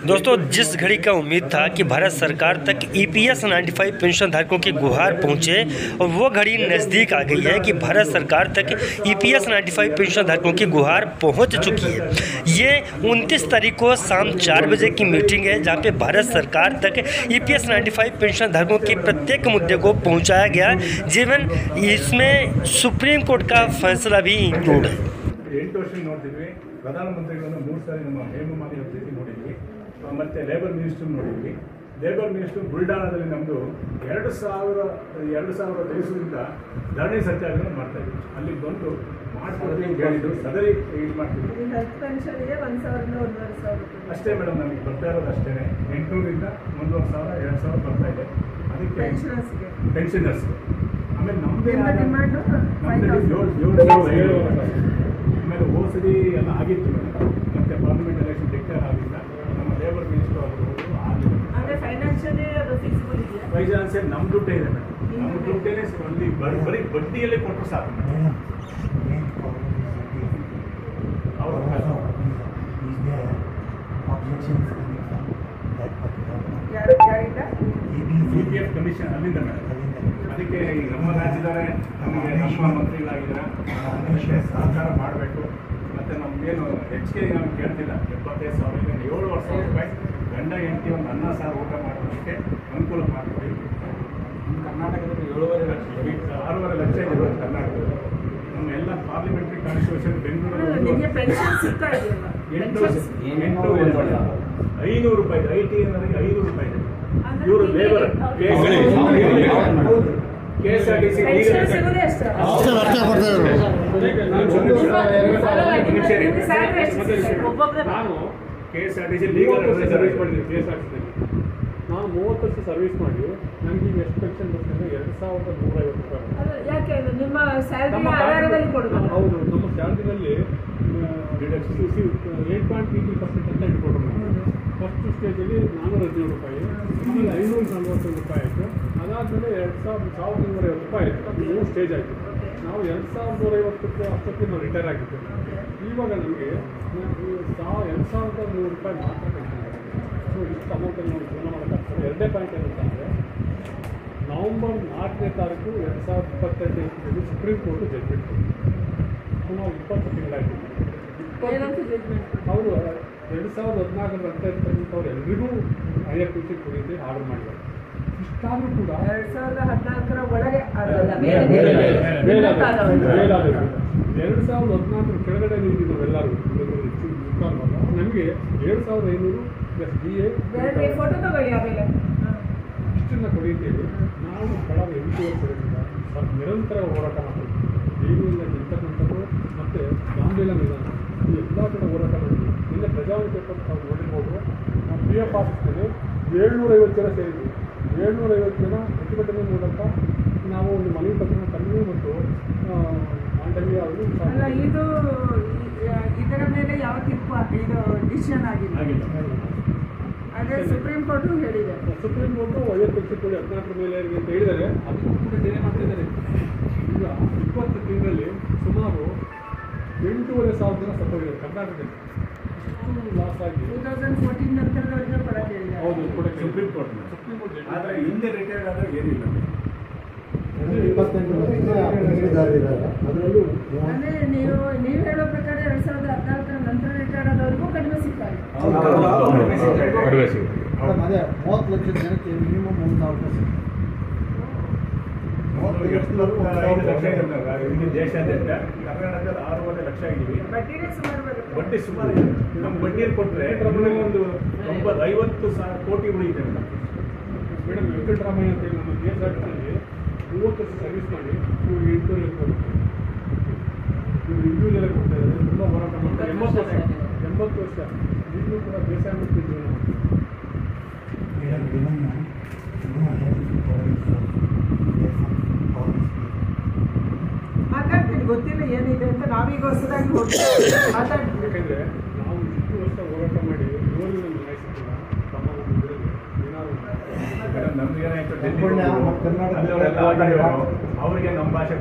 दोस्तों, जिस घड़ी का उम्मीद था कि भारत सरकार तक EPS 95 पेंशन धारकों की गुहार पहुंचे और वो घड़ी नज़दीक आ गई है कि भारत सरकार तक EPS 95 पेंशन धारकों की गुहार पहुंच चुकी है। ये 29 तारीख को शाम 4 बजे की मीटिंग है जहां पे भारत सरकार तक EPS 95 पेंशन धारकों के प्रत्येक मुद्दे को पहुंचाया गया। जीवन इसमें सुप्रीम कोर्ट का फैसला भी इंक्लूड है। 8 ವರ್ಷ ನೋಡಿದ್ವಿ, ಪ್ರಧಾನಮಂತ್ರಿಗಳನ್ನು 3 ಸಾರಿ ನಮ್ಮ ಹೇಮಮಾಲಿನಿ ಅವ್ರ ಜೊತೆ ನೋಡಿದ್ವಿ, ಮತ್ತು ಲೇಬರ್ ಮಿನಿಸ್ಟರ್ ನೋಡಿದ್ವಿ. ಲೇಬರ್ ಮಿನಿಸ್ಟರ್ ಬುಲ್ಡಾಣದಲ್ಲಿ ನಮ್ಮದು 2000 ದಿವಸದಿಂದ ಧರಣಿ ಸತ್ಯಾಗ್ರಹ ಮಾಡ್ತಾ ಇದ್ವಿ. ಅಲ್ಲಿ ಬಂದು ಮಾಡ್ಕೊಡ್ತೀವಿ ಅಂತ ಹೇಳಿದ್ರು. ಸದರಿ ಇದು ಮಾಡ್ತೀವಿ ಅಷ್ಟೇ ಮೇಡಮ್. ನಮಗೆ ಬರ್ತಾ ಇರೋದು ಅಷ್ಟೇ 800ರಿಂದ 1,000, 2,000 ಬರ್ತಾ ಇದೆ. ಅದಕ್ಕೆ ಪೆನ್ಷನರ್ಸ್ಗೆ ಆಮೇಲೆ ನಮ್ಮದೇ ಆಮೇಲೆ ಹೋಸರಿ ಎಲ್ಲ ಆಗಿತ್ತು ಮೇಡಮ್. ಮತ್ತು ಪಾರ್ಲಿಮೆಂಟ್ ಎಲೆಕ್ಷನ್ ಡಿಕ್ಲೇರ್ ಆಗಿಲ್ಲ. ನಮ್ಮ ಲೇಬರ್ ಮಿನಿಸ್ಟರ್ ಅವರು ಫೈನಾನ್ಸಿಯಲ್ ನಮ್ಮ ದುಡ್ಡೇ ಇದೆ ಮೇಡಮ್. ನಮ್ಮ ದುಡ್ಡೇನೆ ಅಲ್ಲಿ ಬರೀ ಬಡ್ಡಿಯಲ್ಲೇ ಕೊಟ್ಟರು ಸಾಕು ಮೇಡಮ್. ಅವರು EPF ಕಮಿಷನ್ ಅಲ್ಲಿಂದ ಮೇಡಮ್. ಅದಕ್ಕೆ ಈಗ ನಮ್ಮ ರಾಜ್ಯದವರೇ ನಮಗೆ ನಮ್ಮ ಮಂತ್ರಿಗಳಾಗಿದ್ದಾರೆ, ಸಹಕಾರ ಮಾಡಬೇಕು. ಮತ್ತು ನಮಗೇನು ಹೆಚ್ಚಿಗೆ ನಾವು ಕೇಳ್ತಿಲ್ಲ. 75,000 7,000 ರೂಪಾಯಿ ಗಂಡ ಹೆಂಡತಿ ಒಂದು ಅನ್ನ ಸಾರು ಊಟ ಮಾಡೋದಕ್ಕೆ ಅನುಕೂಲ ಮಾಡಿಕೊಡಿ. ಕರ್ನಾಟಕದಲ್ಲಿ 7.5 ಲಕ್ಷ 6.5 ಲಕ್ಷ ಇದೆ ಕರ್ನಾಟಕದಲ್ಲಿ. ನಮ್ಮ ಎಲ್ಲ ಪಾರ್ಲಿಮೆಂಟ್ರಿ ಕಾನ್ಸ್ಟಿಟ್ಯೂಷನ್ ಬೆಂಗಳೂರಲ್ಲಿ 500 ರೂಪಾಯಿ ಇದೆ. IT ಅನ್ನೋರಿಗೆ 500 ರೂಪಾಯಿ ಇದೆ. ಇವರು ಲೇಬರ್ KSRTC ಲೀಗಲ್ ಸರ್ವಿಸ್ ಮಾಡಿದ್ದೀನಿ. KSRTC ನಾನು 30 ವರ್ಷ ಸರ್ವಿಸ್ ಮಾಡಿ ನನಗೆ ಈಗ ಎಷ್ಟು ಪೆನ್ಷನ್ ಬರ್ತದೆ? 2,150 ರೂಪಾಯಿ. ಹೌದು, ನಮ್ಮ ಸ್ಯಾಲ್ರಿನಲ್ಲಿ 8.33% ಅಂತ ಇಟ್ಕೊಡ್ರು. ಫಸ್ಟ್ ಸ್ಟೇಜಲ್ಲಿ 417 ರೂಪಾಯಿ, ಆಮೇಲೆ 540 ರೂಪಾಯಿ ಆಯಿತು. ಅದಾದಮೇಲೆ 1,250 ರೂಪಾಯಿ ಆಯಿತು. ಅದು 3 ಸ್ಟೇಜ್ ಆಯಿತು. ನಾವು 2,150 ಅಷ್ಟೊತ್ತಿಗೆ ನಾವು ರಿಟೈರ್ ಆಗಿತ್ತು. ಇವಾಗ ನಮಗೆ 2,100 ರೂಪಾಯಿ ಮಾತ್ರ ಪೆನ್ಷನ್ ಆಗುತ್ತೆ. ಸೊ ಇಷ್ಟು ಅಮೌಂಟಲ್ಲಿ ನಾವು ಜೀವನ ಮಾಡೋಕ್ಕಾಗ್ತದೆ. ಎರಡನೇ ಪಾಯಿಂಟ್ ಏನಂತಂದರೆ, ನವಂಬರ್ 4ನೇ ತಾರೀಕು 2022 ಸುಪ್ರೀಂ ಕೋರ್ಟು ಜಡ್ಜ್ಮೆಂಟ್ ನಾವು 20 ತಿಂಗಳಾಯಿತು. ಅವರು 2014 ಅಂತವ್ರು ಎಲ್ರಿಗೂ ಹೈಯರ್ ಪೆನ್ಷನ್ ಕೊಡಿ ಅಂತ ಆರ್ಡರ್ ಮಾಡಿದ್ದಾರೆ. ಇಷ್ಟಾದರೂ ಕೂಡ 2014 ಒಳಗೆ 2014 ಕೆಳಗಡೆ ನಿಂತಿದ್ದು ಎಲ್ಲರೂ ನಮಗೆ 7,500 ಪ್ಲಸ್ DA ಇಷ್ಟನ್ನು ಕೊಡಿದ್ದೇವೆ. ನಾವು ಕಳೆದ 8 ವರ್ಷಗಳಿಂದ ನಿರಂತರ ಹೋರಾಟ ಮಾಡ್ತೀವಿ. ದೇವಿಯಿಂದ ನಿಂತಕ್ಕಂಥದ್ದು ಮತ್ತು ಗಾಂಧೀಲ ನಿಧಾನ ಈ ಎಲ್ಲ ಕಡೆ ಹೋರಾಟ ಮಾಡಿದ್ವಿ. ನಿನ್ನೆ ಪ್ರಜಾವಾಣಿ ಪೇಪರ್ ನಾವು ನೋಡಿರ್ಬೋದು. ನಾವು PF ಆಫೀಸ್ನಲ್ಲಿ 750 ಜನ ಸೇರಿದ್ವಿ. 750 ಜನ ಪ್ರತಿಭಟನೆ ಮೂಲಕ ನಾವು ಒಂದು ಮನವಿ ಪತ್ರನ ತಂದು ಮತ್ತು ಮಾಂಡವಿ ಅವರು ಇದರ ಮೇಲೆ ಯಾವ ಇದು ಡಿಸಿಷನ್ ಆಗಿಲ್ಲ. ಅದೇ ಸುಪ್ರೀಂ ಕೋರ್ಟು ಹೇಳಿದೆ. ಸುಪ್ರೀಂ ಕೋರ್ಟು 50 ಪೆನ್ಷನ್ ಕೊಡಿ 14 ಮೇಲೆ ಅಂತ ಹೇಳಿದ್ದಾರೆ. ಅದಕ್ಕೂ ಕೂಡ ಸೇನೆ ಮಾಡ್ತಿದ್ದಾರೆ. ಈಗ 20 ತಿಂಗಳಲ್ಲಿ ಸುಮಾರು 8,500 ಜನ ಸತ್ತೋಗಿದ್ದಾರೆ ಕರ್ನಾಟಕದಲ್ಲಿ. ಲಾಸ್ ಆಗಿ 2014 ನಂತರದವರೆಗೆ ಕೊಡಕ್ಕೆ ಹೇಳಿದ್ದಾರೆ. ಹೌದು, ಕೊಡಕ್ಕೆ ಸುಪ್ರೀಂ ಕೋರ್ಟ್. ಆದರೆ ಹಿಂದೆ ರಿಟೈರ್ಡ್ ಆದರೆ ಏನಿಲ್ಲ. ಅದರಲ್ಲೂ ಅಂದರೆ ನೀವು ಹೇಳೋ ಪ್ರಕಾರ 2014 ನಂತರ ರಿಟೈರ್ಡ್ ಆದವರೆಗೂ ಕಡಿಮೆ ಸಿಗ್ತಾರೆ. ಅದೇ 30 ಲಕ್ಷ ಜನಕ್ಕೆ ಮಿನಿಮಮ್ 1,000 ಇಡೀ ದೇಶಾದ್ಯಂತ. ಕರ್ನಾಟಕದಲ್ಲಿ 6.5 ಲಕ್ಷ ಆಗಿದ್ದೀವಿ. ಬಡ್ಡಿ ಸುಮಾರು ಇದೆ. ನಮ್ಮ ಬಡ್ಡಿಯಲ್ಲಿ ಕೊಟ್ಟರೆ ಒಂದು 50,000 ಕೋಟಿ ಉಳಿಯಿದೆ ಮೇಡಮ್. ವೆಂಕಟರಾಮಯ್ಯ ಅಂತೇಳಿ ನಮ್ಮ KSRTCಲ್ಲಿ 30 ವರ್ಷ ಸರ್ವಿಸ್ ಮಾಡಿ ನೀವು 800 ಕೊಡ್ತೀವಿ. ನೀವು ಇಂಡಿವಿಜುವಲ್ ಕೊಡ್ತಾ ಇದ್ದಾರೆ. ತುಂಬ ಹೋರಾಟ ಮಾಡ್ತಾರೆ. 80 ವರ್ಷ ಈಗಲೂ ಕೂಡ ಬೇಸಾಯ ಮತ್ತು ಜೀವನ ಮಾಡ್ತೀವಿ. ಮಾತಾಡ್ತೀನಿ, ಗೊತ್ತಿಲ್ಲ ಏನಿದೆ ಅಂತ. ನಾವೀಗ ಹೊಸದಾಗಿ ಮಾತಾಡ್ತೀವಿ. ಯಾಕೆಂದರೆ ನಾವು ಇಷ್ಟು ವರ್ಷ ಹೋರಾಟ ಮಾಡಿ ಇವರಿಗೆ ನಮ್ಗೆ ನ್ಯಾಯ ಸಿಕ್ಕಿಲ್ಲ. ನಮ್ಗೆ ಏನಾಯಿತು, ಅವರಿಗೆ ನಮ್ಮ ಭಾಷೆ